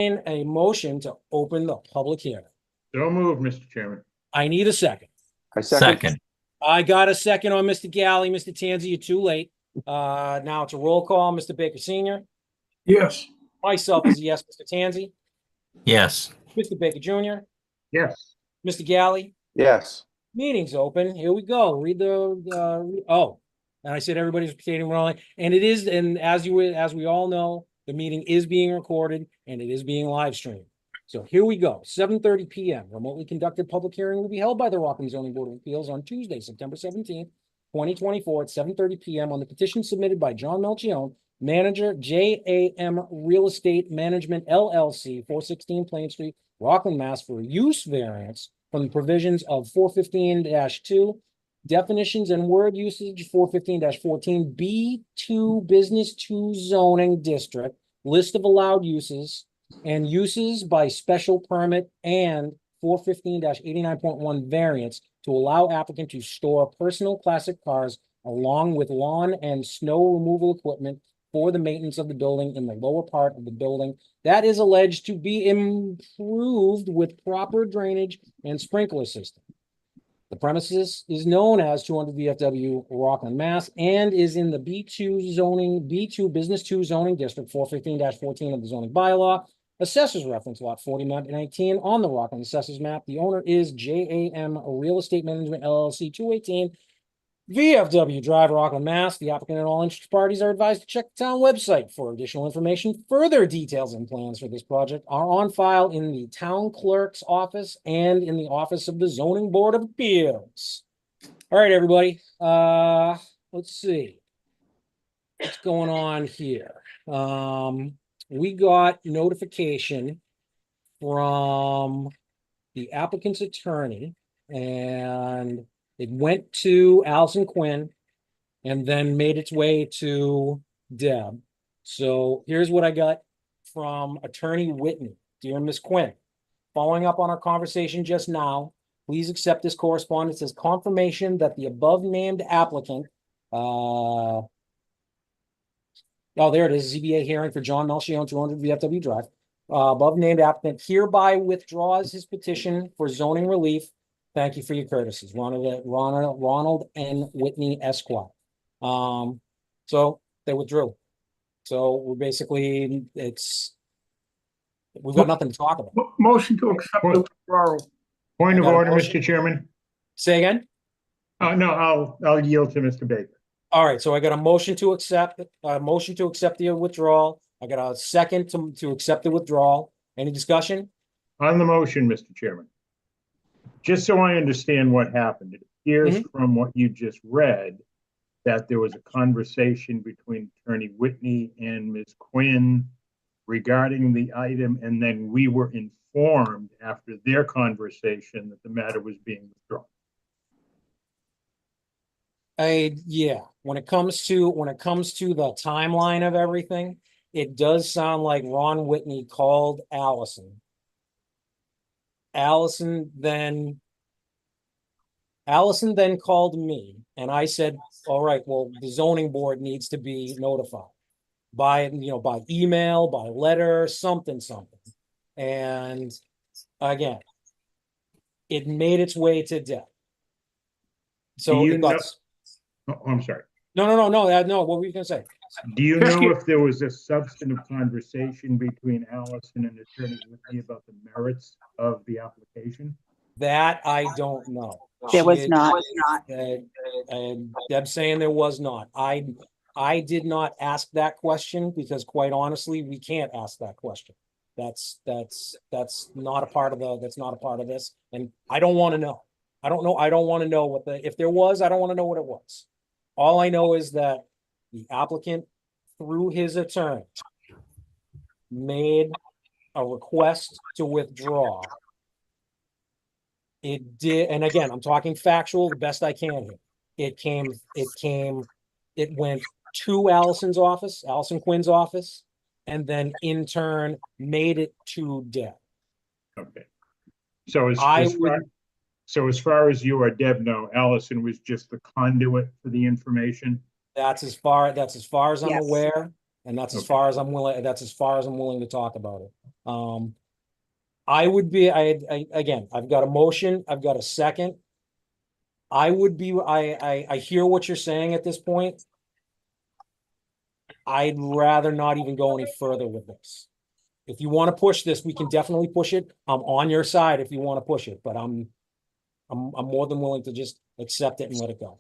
A motion to open the public hearing. So moved, Mr. Chairman. I need a second. I second. I got a second on Mr. Galley. Mr. Tanzi, you're too late. Now it's a roll call. Mr. Baker Senior. Yes. Myself is a yes. Mr. Tanzi. Yes. Mr. Baker Jr. Yes. Mr. Galley. Yes. Meeting's open. Here we go. Read the and I said everybody's stating wrong. And it is, and as we all know, the meeting is being recorded and it is being live streamed. So here we go. 7:30 p.m. Remotely conducted public hearing will be held by the Rockland Zoning Board of Appeals on Tuesday, September 17th, 2024 at 7:30 p.m. on the petition submitted by John Melchione, manager, JAM Real Estate Management LLC, 416 Plain Street, Rockland, Mass, for a use variance from the provisions of 415-2, definitions and word usage, 415-14, B2 Business 2 Zoning District, list of allowed uses, and uses by special permit, and 415-89.1 variance to allow applicant to store personal classic cars along with lawn and snow removal equipment for the maintenance of the building in the lower part of the building that is alleged to be improved with proper drainage and sprinkler system. The premises is known as 200 VFW Rockland, Mass, and is in the B2 Business 2 Zoning District, 415-14 of the zoning bylaw. Assessors reference lot 4019 on the Rockland Assessors map. The owner is JAM Real Estate Management LLC, 218 VFW Drive, Rockland, Mass. The applicant and all interested parties are advised to check the town website for additional information. Further details and plans for this project are on file in the town clerk's office and in the office of the Zoning Board of Appeals. All right, everybody. Let's see what's going on here. We got notification from the applicant's attorney, and it went to Allison Quinn and then made its way to Deb. So here's what I got from Attorney Whitney. Dear Ms. Quinn, following up on our conversation just now, please accept this correspondence as confirmation that the above named applicant, oh, there it is, ZBA hearing for John Melchione, 200 VFW Drive. Above named applicant hereby withdraws his petition for zoning relief. Thank you for your courtesies. Ronald N. Whitney, Esquire. So they withdrew. So we're basically, we've got nothing to talk about. Motion to accept the withdrawal. Point of order, Mr. Chairman. Say again? No, I'll yield to Mr. Baker. All right, so I got a motion to accept the withdrawal. I got a second to accept the withdrawal. Any discussion? On the motion, Mr. Chairman. Just so I understand what happened, it appears from what you just read that there was a conversation between Attorney Whitney and Ms. Quinn regarding the item, and then we were informed after their conversation that the matter was being withdrawn. Yeah, when it comes to the timeline of everything, it does sound like Ron Whitney called Allison. Allison then called me, and I said, all right, well, the zoning board needs to be notified by email, by letter, something. And again, it made its way to Deb. So I'm sorry. No. What were you gonna say? Do you know if there was a substantive conversation between Allison and Attorney Whitney about the merits of the application? That I don't know. There was not. And Deb's saying there was not. I did not ask that question because, quite honestly, we can't ask that question. That's not a part of this, and I don't want to know. I don't want to know if there was. I don't want to know what it was. All I know is that the applicant, through his attorney, made a request to withdraw. It did, and again, I'm talking factual, the best I can here. It went to Allison Quinn's office, and then in turn made it to Deb. Okay. So as far as you or Deb know, Allison was just the conduit for the information? That's as far as I'm aware. And that's as Okay. far as I'm willing, that's as far as I'm willing to talk about it. I would be, again, I've got a motion, I've got a second. I would be, I hear what you're saying at this point. I'd rather not even go any further with this. If you want to push this, we can definitely push it. I'm on your side if you want to push it, but I'm more than willing to just accept it and let it go.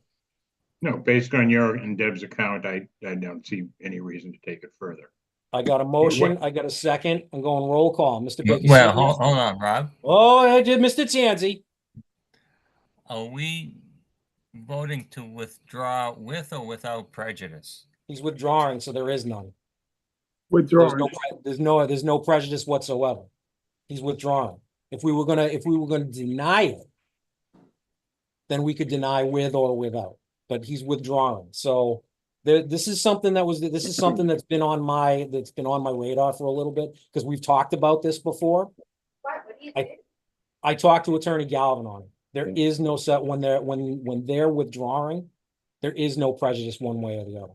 No, based on your and Deb's account, I don't see any reason to take it further. I got a motion, I got a second. I'm going roll call. Mr. Baker. Well, Senior? hold on, Rob. Oh, I did, Mr. Tansy. Are we voting to withdraw with or without prejudice? He's withdrawing, so there is none. Withdrawing. There's no prejudice whatsoever. He's withdrawing. If we were gonna deny it, then we could deny with or without, but he's withdrawing. So this is something that's been on my radar for a little bit, because we've talked about this before. I talked to Attorney Galvin on it. There is no set when they're withdrawing, there is no prejudice one way or the other.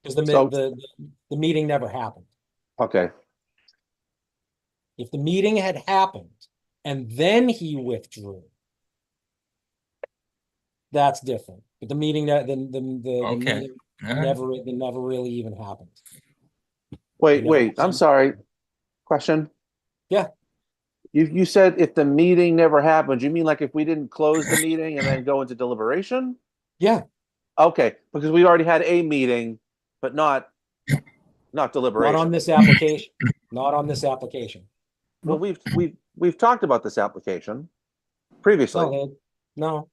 Because the meeting never happened. Okay, If the meeting had happened and then he withdrew, that's different. But the meeting that the Okay. meeting All right. never really even happened. wait, I'm sorry. Question? Yeah. You said if the meeting never happened, you mean like if we didn't close the meeting and then go into deliberation? Yeah, Okay, because we already had a meeting, but not not deliberation. on this application. Not on this application. Well, we've talked about this application previously. No.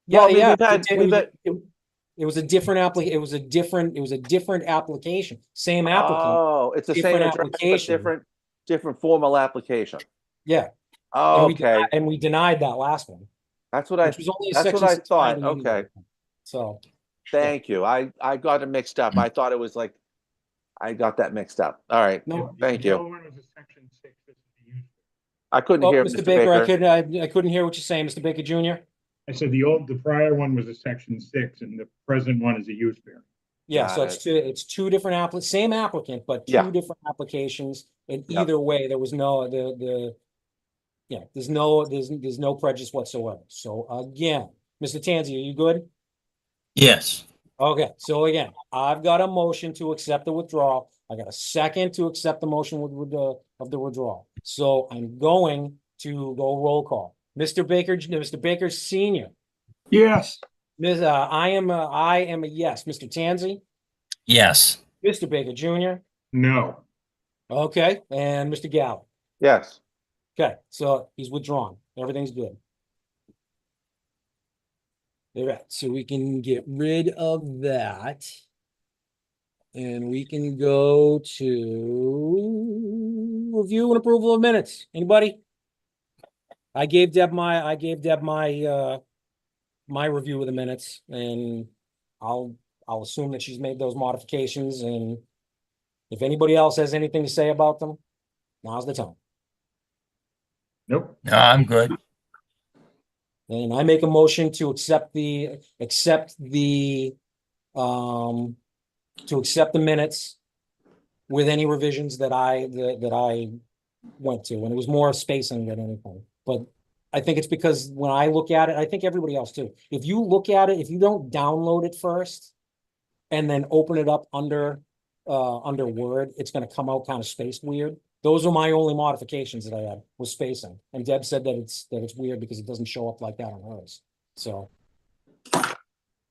Well, I mean, Yeah. It was a different application. It was a different application. Same applicant. Oh, it's the same different address, but application. different formal application. Yeah. Oh, okay, And we denied that last one, that's what I which was only a that's section what I 6 thought. finding anyway. Okay, So thank you. I got it mixed up. I thought it was like I got that mixed up. All right, no. thank The you. other one was a section 6. This is the use. I couldn't Oh, hear Mr. Mr. Baker, Baker. I couldn't hear what you're saying, Mr. Baker Jr. I said the prior one was a section 6, and the present one is a use variance. Yeah, Got so it. it's two different same applicant, but two Yeah. different applications. And Yep. either way, there was no there's no prejudice whatsoever. So again, Mr. Tansy, are you good? Yes. Okay, so again, I've got a motion to accept the withdrawal. I got a second to accept the motion of the withdrawal. So I'm going to go roll call. Mr. Baker Senior. Yes. I am a yes. Mr. Tansy, Yes. Mr. Baker Jr. No. Okay, and Mr. Gallo. Yes. Okay, so he's withdrawn. Everything's good. All right, so we can get rid of that. And we can go to review and approval of minutes. Anybody? I gave Deb my my review of the minutes, and I'll assume that she's made those modifications, and if anybody else has anything to say about them, now's the time. Nope. No, I'm good. And I make a motion to accept the minutes with any revisions that I went to, and it was more spacing than anything. But I think it's because when I look at it, I think everybody else too. If you look at it, if you don't download it first and then open it up under Word, it's going to come out kind of spaced weird. Those are my only modifications that I had, was spacing. And Deb said that it's weird because it doesn't show up like that on hers. So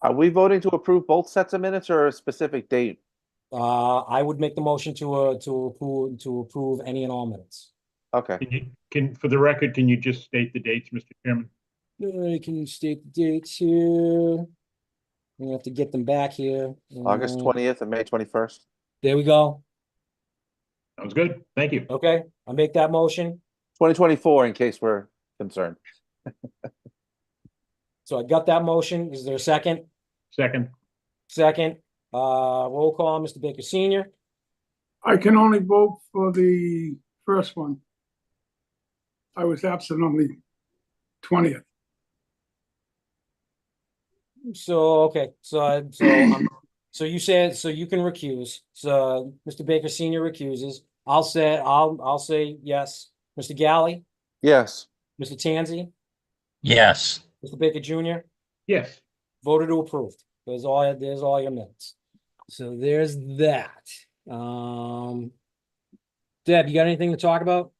Are we voting to approve both sets of minutes or a specific date? I would make the motion to approve any and all minutes. Okay. For the record, can you just state the dates, Mr. Chairman? I can state the dates here. We have to get them back here. August 20th and May 21st. There we go. Sounds good. Thank you. Okay, I'll make that motion. 2024 in case we're concerned. So I got that motion. Is there a second? Second. Second. Roll call, Mr. Baker Senior. I can only vote for the first one. I was absent on the 20th. So, okay, so I'm So you said, so you can recuse. So Mr. Baker Senior recuses. I'll say yes. Mr. Galley, Yes. Mr. Tansey, Yes. Mr. Baker Junior, Yes. voted to approve. There's all your minutes. So there's that. Deb, you got anything to talk about?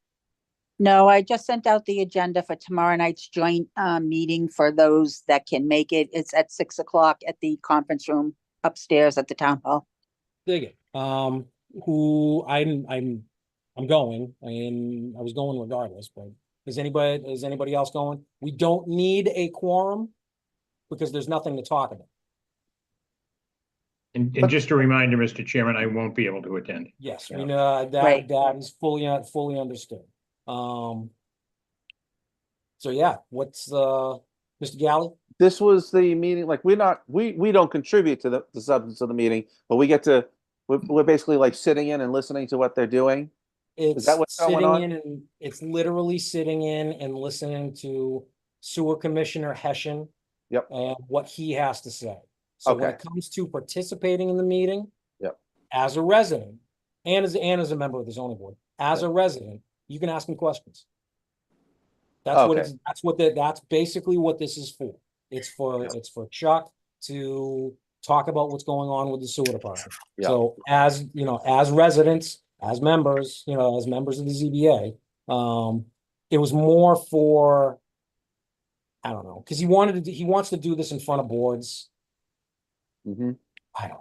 No, I just sent out the agenda for tomorrow night's joint meeting for those that can make it. It's at 6 o'clock at the conference room upstairs at the town hall. Dig it. Who I'm going. I mean, I was going regardless, but is anybody else going? We don't need a quorum because there's nothing to talk about. And just a reminder, Mr. Chairman, I won't be able to attend. Yes, Yeah. we know that Right. that is fully understood. So yeah, what's Mr. Galley? This was the meeting, like, we don't contribute to the substance of the meeting, but we're basically like sitting in and listening to what they're doing. It's that what's going sitting on? in and it's literally sitting in and listening to Sewer Commissioner Hessian. Yep. And what he has to say. So when Okay. it comes to participating in the meeting. Yep. As a resident and as a member of the zoning board, as a resident, you can ask him questions. That's basically what this is for. It's for Chuck to talk about what's going on with the sewer department. Yeah. So as residents, as members of the ZBA, it was more for, I don't know, because he wants to do this in front of boards. Mhm. I don't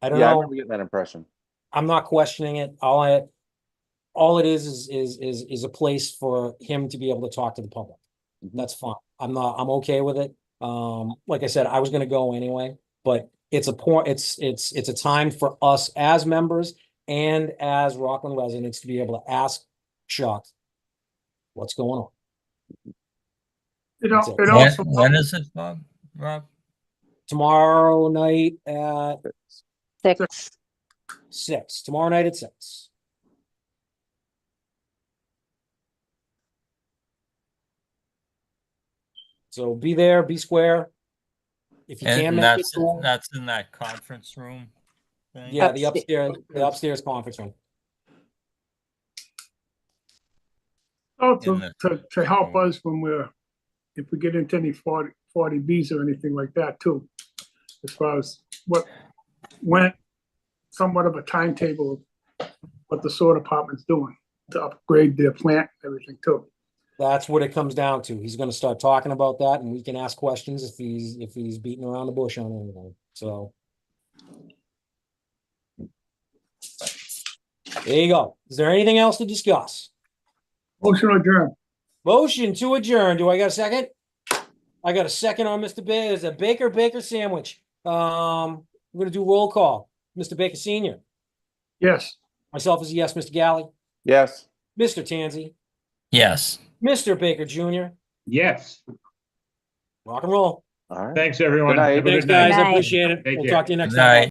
Yeah, I know. remember getting that impression. I'm not questioning it. All it is a place for him to be able to talk to the public. Mhm. That's fine. I'm okay with it. Like I said, I was gonna go anyway, but it's a time for us as members and as Rockland residents to be able to ask Chuck what's going on. It That's al- it. it also, When is it, Rob? Tomorrow night at 6. 6. Tomorrow night at 6. So be there, be square. If you can't And make it, cool. that's in that conference room thing? Yeah, the upstairs conference room. also In the- to help us when if we get into any 40Bs or anything like that too, as far as what went, somewhat of a timetable of what the sewer department's doing to upgrade their plant and everything too. That's what it comes down to. He's gonna start talking about that and we can ask questions if he's beating around the bush on anything, so. There you go. Is there anything else to discuss? Motion adjourned. Motion to adjourn. Do I got a second? I got a second on Mr. Baker. It's a Baker sandwich. We're gonna do roll call. Mr. Baker Senior. Yes. Myself is a yes. Mr. Galley. Yes. Mr. Tansey. Yes. Mr. Baker Junior. Yes. Rock and roll. All right. Thanks, everyone. Good night. Have a Thanks, good night. guys. I Night. appreciate it. Take We'll care. talk to you next Good time. night.